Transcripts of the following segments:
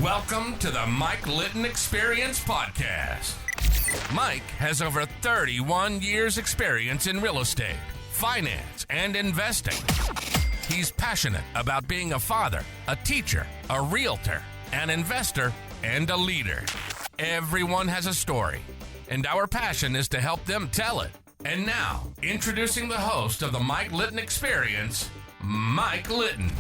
Welcome to the Mike Litton Experience Podcast. Mike has over 31 years experience in real estate, finance, and investing. He's passionate about being a father, a teacher, a realtor, an investor, and a leader. Everyone has a story, and our passion is to help them tell it. And now, introducing the host of the Mike Litton Experience, Mike Litton.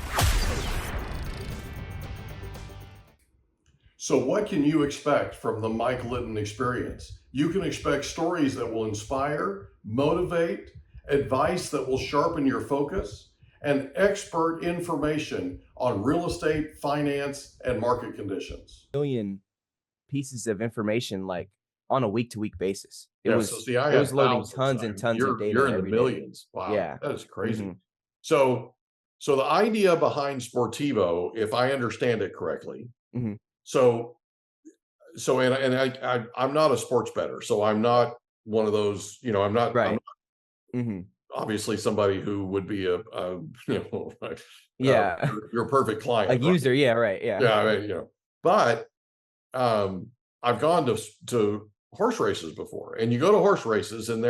So what can you expect from the Mike Litton Experience? You can expect stories that will inspire, motivate, advice that will sharpen your focus, and expert information on real estate, finance, and market conditions. Million pieces of information like on a week-to-week basis. It Yeah, was so see, I it had was loading thousands. tons and tons of data. You're in the every day. millions. Wow, Yeah. that is crazy. Mhm. So the idea behind Sportivo, if I understand it correctly, Mhm. I'm not a sports bettor, so I'm not one of those, I'm not, Right. Mhm. obviously somebody who would be Yeah. your perfect client, A right? user. Yeah. Right. Yeah. Yeah, I mean, but I've gone to horse races before, and you go to horse races, and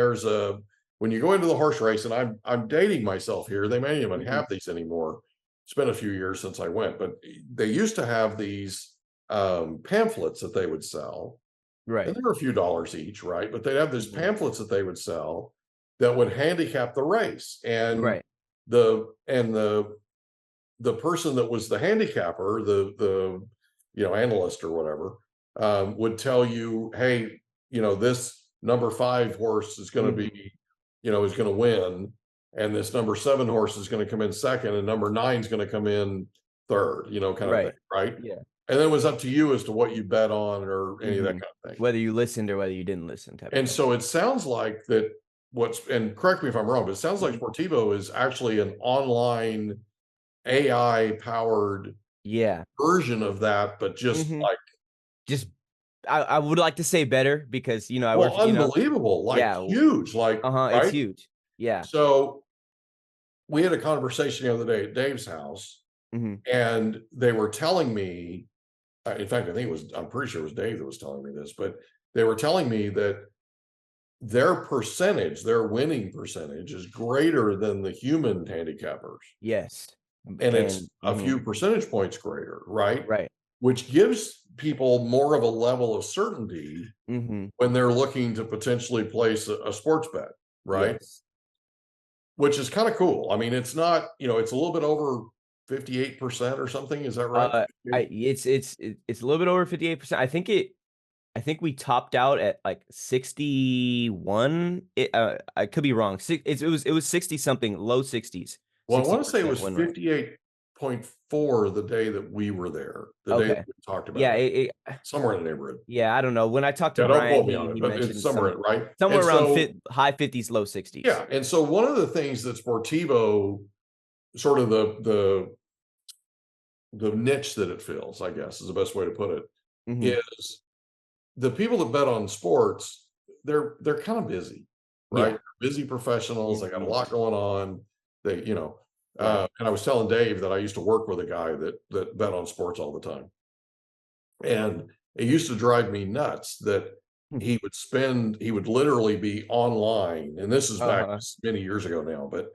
when you go into the horse race, and I'm dating myself here, they may even have these anymore. It's been a few years since I went, but they used to have these pamphlets that they would sell, Right. and they were a few dollars each, right? But they'd have these pamphlets that they would sell that would handicap the race, and Right. the person that was the handicapper, the analyst or whatever, would tell you, hey, this number 5 horse is going to be, is going to win, and this number 7 horse is going to come in second, and number 9 is going to come in third, kind of thing, right? Yeah. And then it was up to you as to what you bet on or any of that kind of thing. Whether you listened or whether you didn't listen. And so it sounds like that and correct me if I'm wrong, but it sounds like Sportivo is actually an online AI powered version of that, but just I would like to say better because I work. Unbelievable, huge, right? It's huge. Yeah. So we had a conversation the other day at Dave's house, and they were telling me, in fact, I'm pretty sure it was Dave that was telling me this, but they were telling me that their winning percentage is greater than the human handicappers. Yes. And it's a few percentage points greater, right? Right. Which gives people more of a level of certainty when they're looking to potentially place a sports bet, right? Yes. Which is kind of cool. I mean, it's not, it's a little bit over 58% or something. Is that right? It's a little bit over 58%. I think we topped out at like 61. I could be wrong. It was 60 something, low 60s. Well, I want to say it was 58.4 the day that we were there. The day that we talked about it. Somewhere in the neighborhood. Yeah, I don't know. When I talked to Brian, don't quote me on it, but it's somewhere, right? Somewhere around high 50s, low 60s. Yeah, and so one of the things that Sportivo, sort of the niche that it fills, I guess is the best way to put it, is the people that bet on sports, they're kind of busy, right? Yeah. Busy professionals, they got a lot going on. They, and I was telling Dave that I used to work with a guy that bet on sports all the time. And it used to drive me nuts that he would literally be online, and this is back many years ago now, but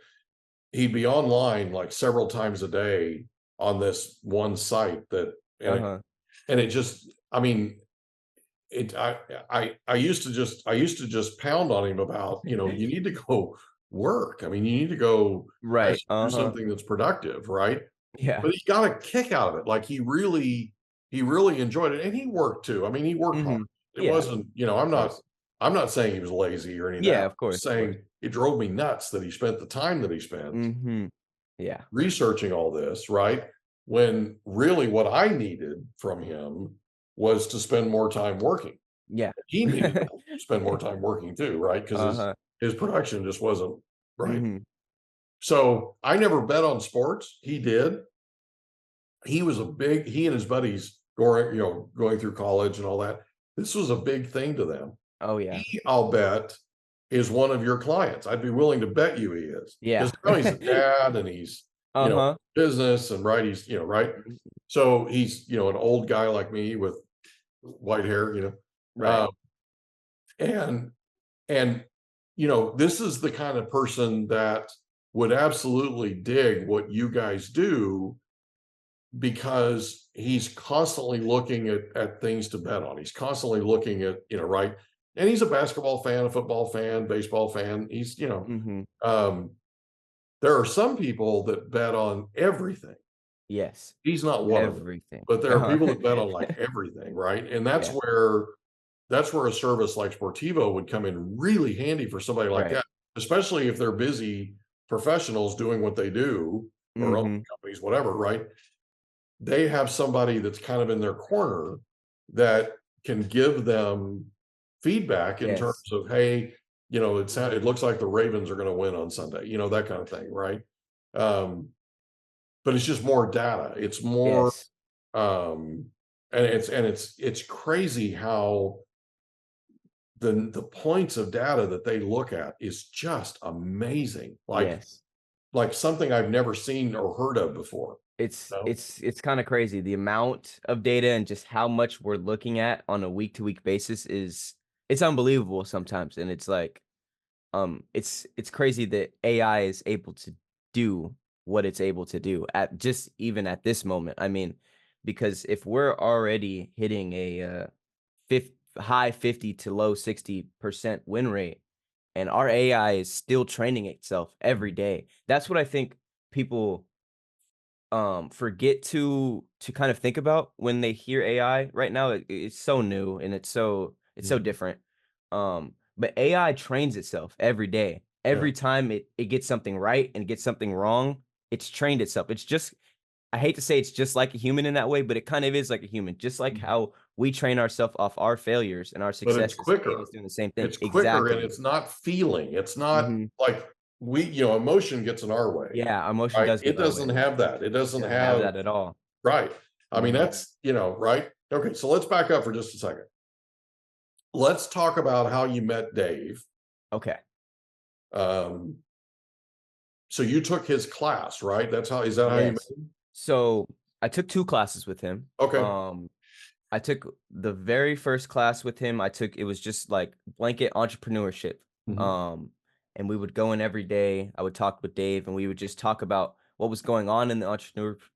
he'd be online like several times a day on this one site and it just, I mean, I used to just pound on him about, you need to go work. I mean, you need to go do something that's productive, right? Yeah. But he got a kick out of it. Like he really enjoyed it, and he worked too. I mean, he worked hard. It wasn't, I'm not saying he was lazy or anything. Yeah, of course. I'm saying it drove me nuts that he spent the time that he spent researching all this, right? When really what I needed from him was to spend more time working. Yeah. He needed to spend more time working too, right? Because his production just wasn't right. So I never bet on sports. He did. He and his buddies going through college and all that. This was a big thing to them. Oh yeah. I'll bet is one of your clients. I'd be willing to bet you he is. Yeah. Because now he's a dad and he's Uh-huh. business and right. He's, right. So he's, an old guy like me with white hair, Right. and, and, this is the kind of person that would absolutely dig what you guys do because he's constantly looking at things to bet on. He's constantly looking at, right. And he's a basketball fan, a football fan, baseball fan. He's, there are some people that bet on everything. Yes. He's not one of them, Everything. but there are people that bet on like everything, right? And that's Yeah. where a service like Sportivo would come in really handy for somebody like Right. that, especially if they're busy professionals doing what they do or own companies, whatever, right? They have somebody that's kind of in their corner that can give them feedback in terms Yes. of, hey, it looks like the Ravens are going to win on Sunday, that kind of thing, right? But it's just more data. It's more, Yes. and it's crazy how the points of data that they look at is just amazing. Like something I've never seen or heard of before. It's No? it's kind of crazy. The amount of data and just how much we're looking at on a week-to-week basis it's unbelievable sometimes. And it's like, it's crazy that AI is able to do what it's able to do at just even at this moment. I mean, because if we're already hitting a high 50 to low 60% win rate, and our AI is still training itself every day, that's what I think people forget to kind of think about when they hear AI right now. It's so new and it's so different. But AI trains itself every day. Yeah. Every time it gets something right and gets something wrong, it's trained itself. It's just, I hate to say it's just like a human in that way, but it kind of is like a human. Just like how we train ourselves off our failures and our But it's successes, AI quicker. is doing the same thing. It's quicker and Exactly. it's not feeling. It's not Mhm. like emotion gets in our way, Yeah, our emotion right? does get It in our way. doesn't have that. It It doesn't doesn't have have, that at all. right. I mean, Mhm. that's, right. Okay. So let's back up for just a second. Let's talk about how you met Dave. Okay. Um, so you took his class, right? Is that how you met Yes. him? So I took 2 classes with him. Okay. I took the very first class with him. It was just like blanket entrepreneurship. Mhm. Um, and we would go in every day. I would talk with Dave, and we would just talk about what was going on in the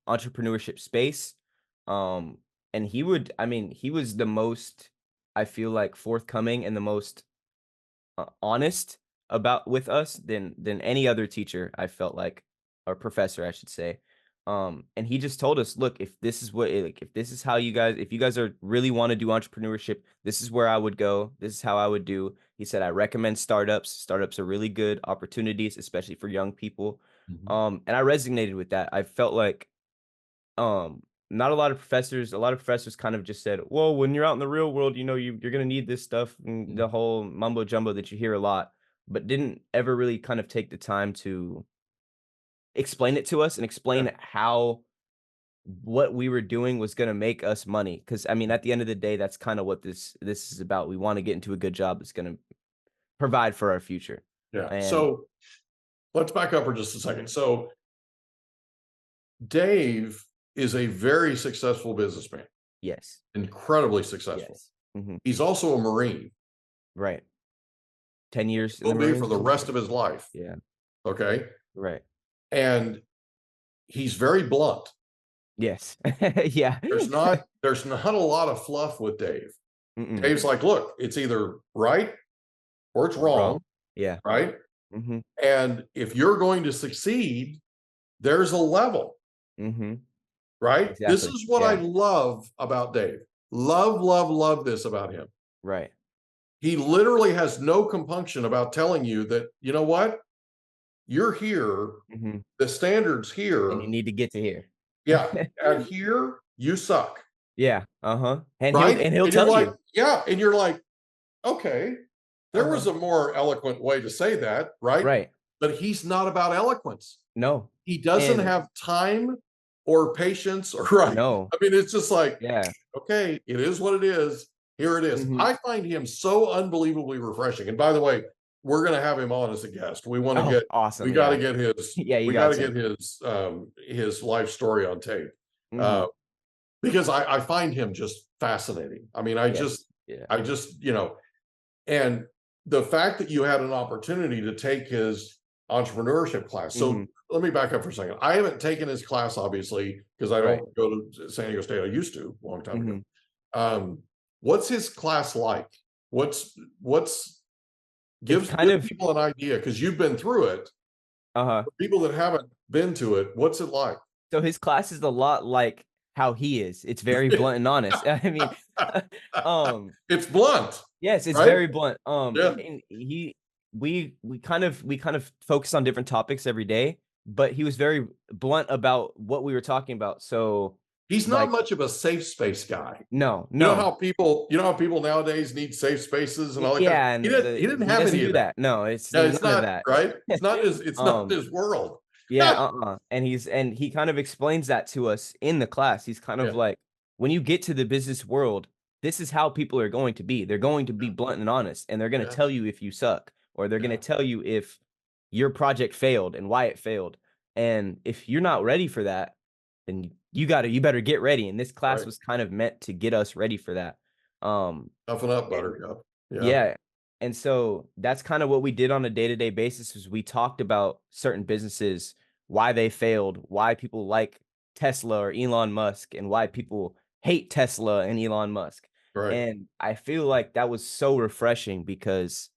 entrepreneurship space. Um, and I mean, he was the most, I feel like, forthcoming and the most honest about with us than any other teacher, I felt like, or professor, I should say. And he just told us, look, if this is if this is how if you guys are really want to do entrepreneurship, this is where I would go. This is how I would do. He said, I recommend startups. Startups are really good opportunities, especially for young people. Mhm. And I resonated with that. I felt like, not a lot of professors kind of just said, well, when you're out in the real world, you're going to need this stuff, and the whole mumbo jumbo that you hear a lot, but didn't ever really kind of take the time to explain it to us and Yeah. explain how what we were doing was going to make us money. Cause I mean, at the end of the day, that's kind of what this is about. We want to get into a good job that's going to provide for our future. Yeah. And So let's back up for just a second. Mhm. So Dave is a very successful businessman, Yes, incredibly successful. yes. Hmm. He's also a Marine. Right. 10 years in Will the be for Marines. the rest of his life. Yeah. Okay. Right. And he's very blunt. Yes. Yeah. There's not a lot of fluff with Dave. Mm-mm. Dave's like, look, it's either right or it's wrong, Wrong. Yeah. right? Mhm. And if you're going to succeed, there's a level, Mhm. right? This Exactly. is what I Yeah. love about Dave. Love, love, love this about him. Right. He literally has no compunction about telling you that, you know what? You're here, Mhm. the standards And here. you need to get to here. Yeah. And here you suck. Yeah. Uh-huh. And he'll Right. and he'll And you're tell like, you. yeah. And you're like, okay, there was Uh-huh. a more eloquent way to say that, right? Right. But he's not about eloquence. No. He doesn't And have time or patience or right. no. I mean, it's just like, Yeah. okay, it is what it is. Here it is. Mhm. I find him so unbelievably refreshing. And by the way, we're going to have him on as a guest. We want to Oh, awesome. we got to Yeah. get his, Yeah, you we got got to to. get his life story on tape. Mhm. Because I find him just fascinating. I mean, Yes. Yeah. I just, and the fact that you had an opportunity to take his entrepreneurship class. So Mhm. let me back up for a second. I haven't taken his class, obviously, because I Right. don't go to San Diego State. I used to a long time ago. Mhm. What's his class like? What's It's give kind of people an idea, because you've been through it. uh-huh. For people that haven't been to it, what's it like? So his class is a lot like how he is. It's very blunt and honest. I mean, um, It's blunt, yes, it's right? very blunt. Yeah. And we kind of focus on different topics every day, but he was very blunt about what we were talking about. So He's not like, much of a safe space guy. no, You know no. how people nowadays need safe spaces and all that kind of, Yeah, and he didn't he have doesn't any do of that. that. No, it's Yeah, it's none of not that. right. It's not Um, his world. Yeah, and he kind of explains that to us in the class. He's kind of Yeah, like, when you get to the business world, this is how people are going to be. They're going to be blunt and honest, and they're going to yeah, tell you if you suck, or they're going to yeah, tell you if your project failed and why it failed. And if you're not ready for that, then you better get ready. And this class right. was kind of meant to get us ready for that. Toughen up, And Buttercup. Yeah, yeah. And so that's kind of what we did on a day-to-day basis is we talked about certain businesses, why they failed, why people like Tesla or Elon Musk, and why people hate Tesla and Elon Musk. right. And I feel like that was so refreshing because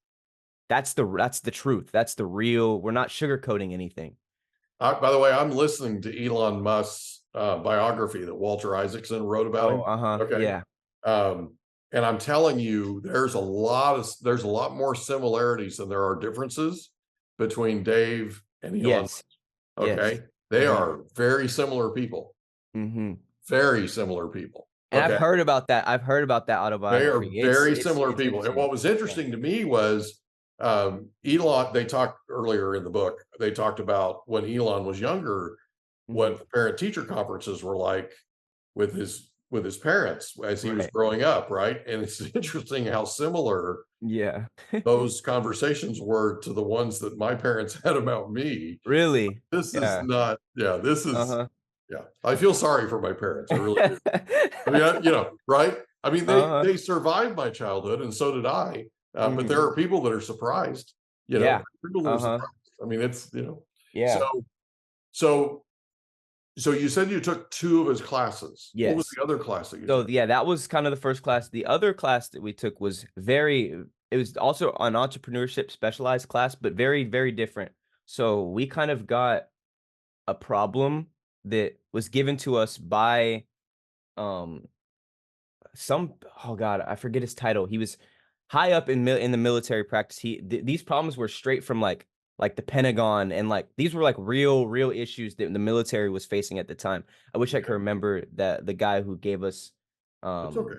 that's the truth. That's the real. We're not sugarcoating anything. By the way, I'm listening to Elon Musk's biography that Walter Isaacson wrote about Oh, him. uh-huh. Okay, Yeah. and I'm telling you, there's a lot more similarities than there are differences between Dave and Elon. Yes. Yes. Okay, they Hmm. are very similar people. Hmm. Very similar people. And I've Okay, heard about that. I've heard about that they are autobiography. very similar It's people. And interesting. what was Yeah. interesting to me was Elon. They talked earlier in the book. They talked about when Elon was younger, Hmm. what parent teacher conferences were like with his parents as he was Right. growing up, right? And it's interesting how similar Yeah. those conversations were to the ones that my parents had about me. Really? This is Yeah. not, yeah, this is, Uh-huh. yeah. I feel sorry for my parents. I really do. I mean, right? I mean, Uh-huh. they survived my childhood, and so did I. But Mhm. there are people that are surprised. Yeah. People that are Uh-huh. surprised. I mean, it's so Yeah. so so you said you took two of his classes. What was Yes. the other class that you So, took? yeah, that was kind of the first class. The other class that we took was it was also an entrepreneurship specialized class, but very, very different. So we kind of got a problem that was given to us by um some oh god, I forget his title. He was high up in the military practice. These problems were straight from like the Pentagon, and like these were like real issues that the military was facing at the time. I wish I could Okay, remember that the guy who gave us that's okay.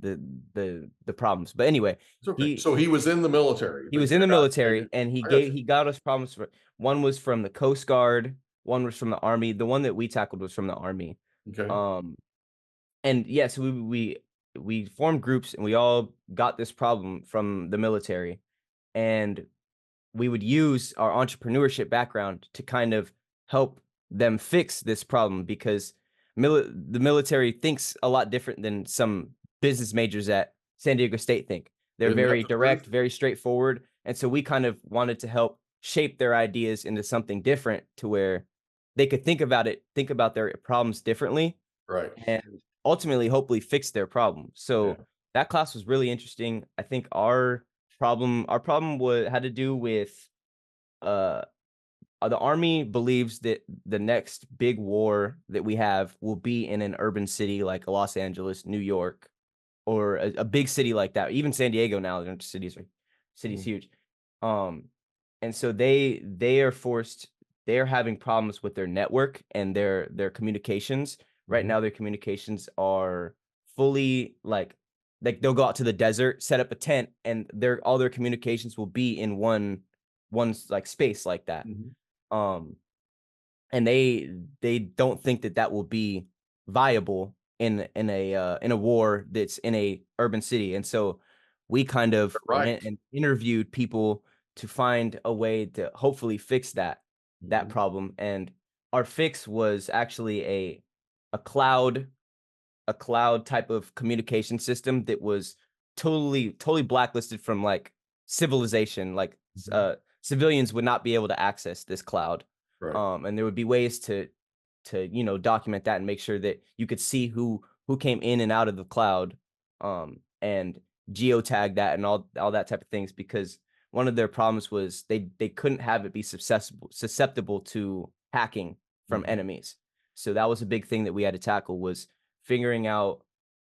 the the problems. But anyway, It's okay. he So he was in the military. he The was in the guy, military, and I got you. he got us problems for one was from the Coast Guard, one was from the Army. The one that we tackled was from the Army. Okay. Um and yes, we formed groups and we all got this problem from the military, and we would use our entrepreneurship background to kind of help them fix this problem because the military thinks a lot different than some business majors at San Diego State think. They're Isn't that very the truth? direct, very straightforward, and so we kind of wanted to help shape their ideas into something different to where they could think about their problems differently, Right. and ultimately hopefully fix their problem. Yeah. So that class was really interesting. I think our problem had to do with uh the army believes that the next big war that we have will be in an urban city like Los Angeles, New York, or a big city like that. Even San Diego now, cities Mhm. huge. Um, and so they're having problems with their network and their communications. Right Mhm. now, their communications are fully like they'll go out to the desert, set up a tent, and all their communications will be in one like space like that. Mhm. Um, and they don't think that that will be viable in a war that's in a urban city. And so we kind of Right. went and interviewed people to find a way to hopefully fix that Mhm. problem. And our fix was actually a cloud type of communication system that was totally blacklisted from like civilization. Like Mhm. civilians would not be able to access this cloud. Right. And there would be ways to document that and make sure that you could see who came in and out of the cloud, and geotag that and all that type of things, because one of their problems was they couldn't have it be susceptible to hacking from Mhm. enemies. So that was a big thing that we had to tackle, was figuring out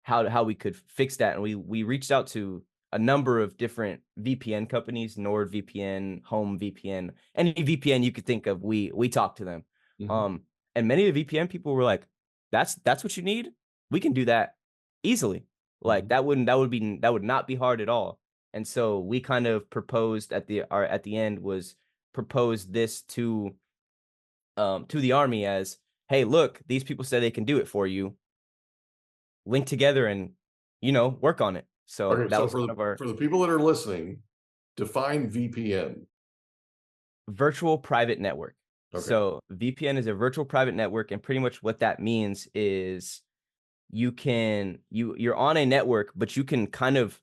how we could fix that. And we reached out to a number of different VPN companies, NordVPN, Home VPN, any VPN you could think of. We talked to them. Mhm. Um, and many of the VPN people were like, that's what you need? We can do that easily. Like Mhm. that would not be hard at all. And so we kind of proposed at the end was proposed this to the army as, hey, look, these people said they can do it for you. Link together and work on it. So Okay, that so was kind of our for the people that are listening, define VPN. virtual private network. Okay. So VPN is a virtual private network, and pretty much what that means is you're on a network, but you can kind of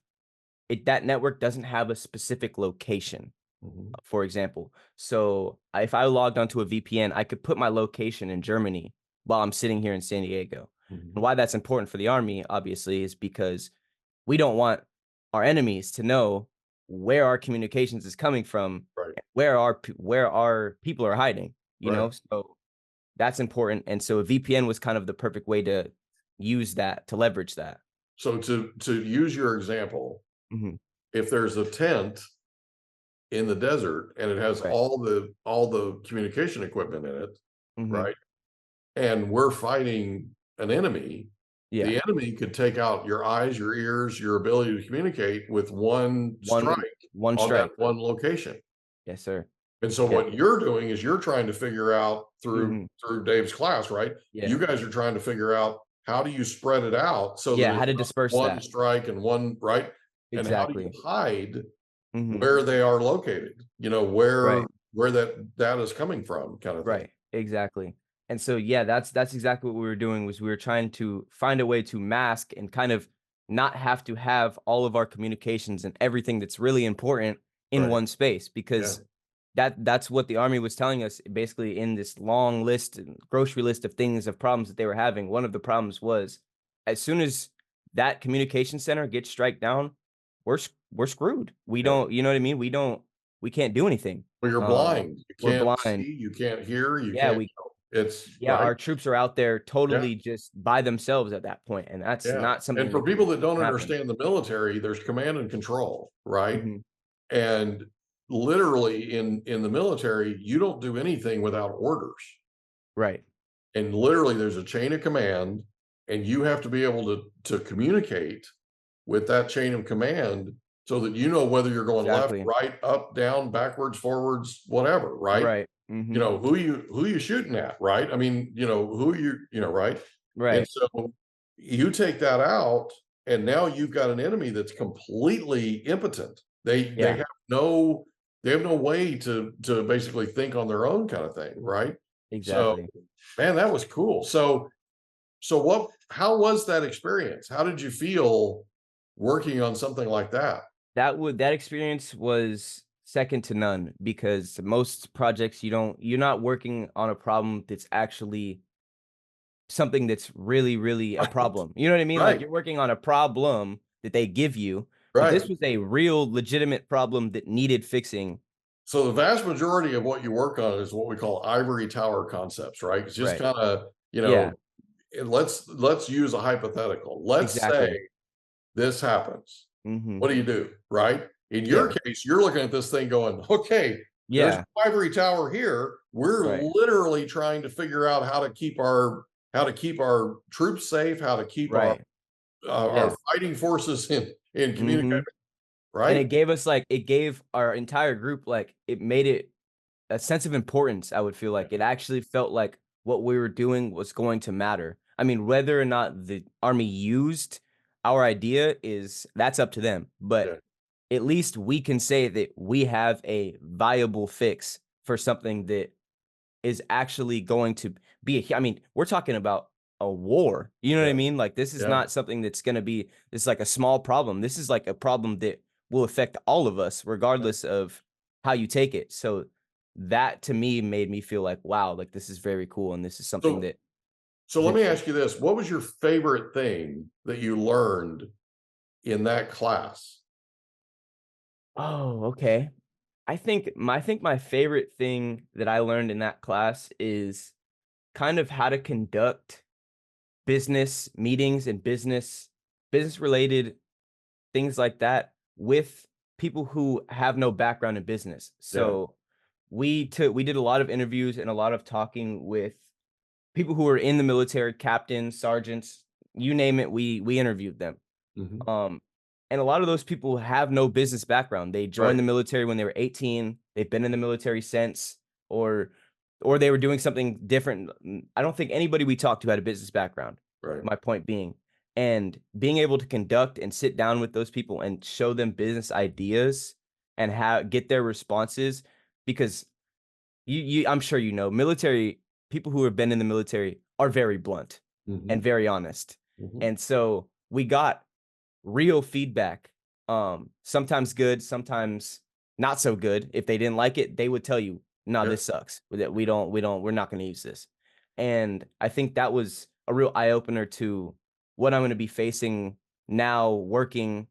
that network doesn't have a specific location, Mhm. for example. So if I logged onto a VPN, I could put my location in Germany while I'm sitting here in San Diego. And Mhm. why that's important for the army, obviously, is because we don't want our enemies to know where our communications is coming from, Right. where our people are hiding, Right. So that's important. And so a VPN was kind of the perfect way to use that, to leverage that. So to use your example, Mhm. if there's a tent in the desert and it has Right. all the communication equipment in it, Mhm. right? And we're fighting an enemy, Yeah. the enemy could take out your eyes, your ears, your ability to communicate with one strike One on that strike. one location. Yes, sir. And so Yeah. what you're doing is you're trying to figure out Mhm. through Dave's class, right? Yeah. You guys are trying to figure out how do you spread it out so that Yeah, it's how to not disperse one that. strike and one right? And how do you Exactly. hide Mhm. where they are located? Right. Where that data is coming from, kind of thing. Right. Exactly. And so, yeah, that's exactly what we were doing, was we were trying to find a way to mask and kind of not have to have all of our communications and everything that's really important in Right. one space, Yeah. because that's what the army was telling us, basically, in this long list and grocery list of things, of problems that they were having. One of the problems was, as soon as that communication center gets strike down, we're screwed. We Yeah. don't, you know what I mean? We can't do anything. Well, you're blind. You We're can't blind. see, you can't hear, you Yeah, can't, we it's yeah, right. our troops are out there Yeah. totally just by themselves at that point, and that's Yeah. not And something for that people can that don't happen. understand the military, there's command and control, right? Mhm. And literally in the military, you don't do anything without orders. Right. And literally there's a chain of command and you have to be able to communicate with that chain of command so that you know whether you're going left, Exactly. right, up, down, backwards, forwards, whatever, right? Right. Mhm. Who you shooting at, right? I mean, who right? And Right. so you take that out, and now you've got an enemy that's completely impotent. Yeah. They have no way to basically think on their own, kind of thing, right? So, Exactly. man, that was cool. So how was that experience? How did you feel working on something like that? That experience was second to none, because most projects, you're not working on a problem that's actually something that's really, really a problem. You know what I mean? Like, Right, you're working on a problem that they give you, but right. this was a real legitimate problem that needed fixing. So the vast majority of what you work on is what we call ivory tower concepts, right? It's just Right. kind of, Yeah, let's use a hypothetical. Let's say exactly. this happens. Mhm. What do? Right? In your Yeah. case, you're looking at this thing going, okay, there's an Yeah. ivory tower here. We're Right. literally trying to figure out how to keep our troops safe, how to keep Right. our Yeah. fighting forces in communication, Mhm. And right? it gave our entire group, like, it made it a sense of importance, I would feel Yeah, like. It actually felt like what we were doing was going to matter. I mean, whether or not the army used our idea, that's up to them, but yeah. at least we can say that we have a viable fix for something that is actually going to be I mean, we're talking about a war. You know what I Yeah. mean? Like, this is Yeah. not something that's going to be this like a small problem. This is like a problem that will affect all of us regardless of how you take it. So that to me made me feel like, wow, like this is very cool, and this is something So, that so let me ask you this. What was your favorite thing that you learned in that class? Oh, okay. I think my favorite thing that I learned in that class is kind of how to conduct business meetings and business related things like that with people who have no background in business. Yeah. So we did a lot of interviews and a lot of talking with people who were in the military, captains, sergeants, you name it, we interviewed them. Mhm. And a lot of those people have no business background. They joined Right. the military when they were 18. They've been in the military since, or or they were doing something different. I don't think anybody we talked to had a business background. Right. My point being, and being able to conduct and sit down with those people and show them business ideas and how get their responses, because I'm sure you know, military people who have been in the military are very blunt and Mhm. very honest. Mhm. And so we got real feedback, sometimes good, sometimes not so good. If they didn't like it, they would tell you, "No, Yeah. this sucks. That we're not going to use this." And I think that was a real eye opener to what I'm going to be facing now working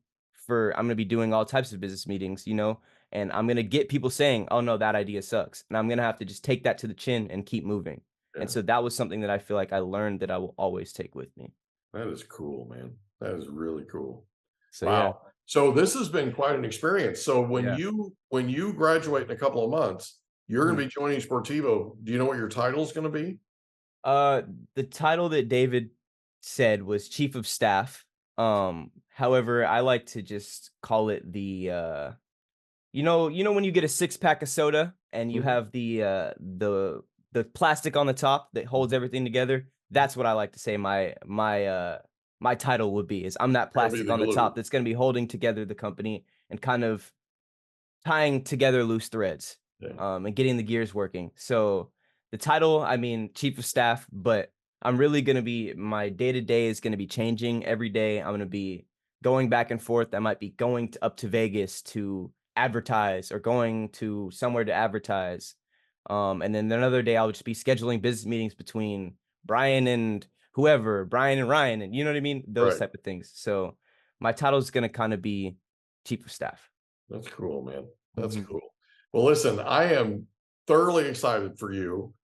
I'm going to be doing all types of business meetings, and I'm going to get people saying, "Oh no, that idea sucks." And I'm going to have to just take that to the chin and keep moving. And Yeah. so that was something that I feel like I learned that I will always take with me. That is cool, man. That is really cool. So yeah. Wow. So this has been quite an experience. So Yeah. when you graduate in a couple of months, you're going Mhm. to be joining Sportivo. Do you know what your title is going to be? Uh, the title that David said was chief of staff. However, I like to just call it you know when you get a six-pack of soda and you Mhm. have the plastic on the top that holds everything together. That's what I like to say my title would be, is I'm that You're going to be plastic the on the glue. top that's going to be holding together the company and kind of tying together loose threads, Yeah. and getting the gears working. So the title, I mean, chief of staff, but I'm really going to be, my day to day is going to be changing every day. I'm going to be going back and forth. I might be going up to Vegas to advertise, or going to somewhere to advertise. And then another day I'll just be scheduling business meetings between Brian and whoever, Brian and Ryan, and you know what I mean? Those Right. type of things. So my title is going to kind of be chief of staff. That's cool, man. That's Mhm. cool. Well, listen, I am thoroughly excited for you.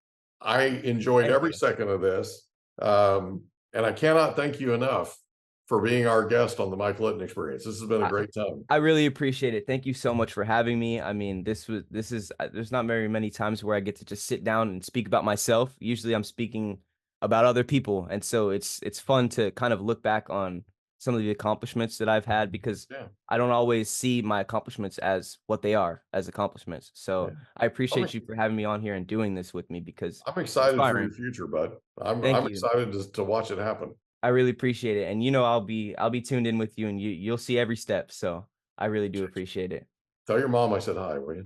I enjoyed Thank every you. second of this. And I cannot thank you enough for being our guest on the Mike Litton Experience. This has been a I great time. I really appreciate it. Thank you so much for having me. I mean, this is there's not very many times where I get to just sit down and speak about myself. Usually I'm speaking about other people. And so it's fun to kind of look back on some of the accomplishments that I've had, because Yeah. I don't always see my accomplishments as what they are, as accomplishments. Yeah. So I I'm, appreciate you for having me on here and doing this with me, because I'm it's excited for inspiring. your future, bud. Thank I'm you. excited to watch it happen. I really appreciate it. And I'll be tuned in with you, and you'll see every step. So I really do appreciate it. Tell your mom I said hi, will you?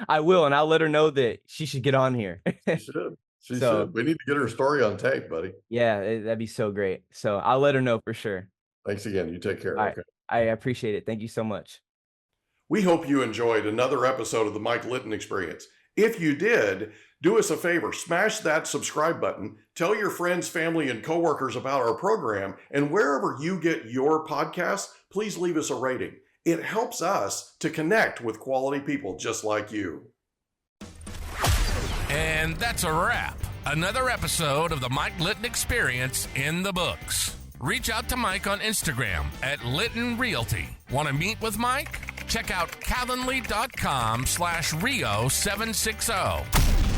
I will, and I'll let her know that she should get on here. She should. She So should. We need to get her story on tape, buddy. yeah, that'd be so great. So I'll let her know for sure. Thanks again. You take care. All right. Okay. I appreciate it. Thank you so much. We hope you enjoyed another episode of the Mike Litton Experience. If you did, do us a favor, smash that subscribe button, tell your friends, family, and coworkers about our program, and wherever you get your podcasts, please leave us a rating. It helps us to connect with quality people just like you. And that's a wrap. Another episode of the Mike Litton Experience in the books. Reach out to Mike on Instagram at Litton Realty. Want to meet with Mike? Check out calendly.com/Rio760.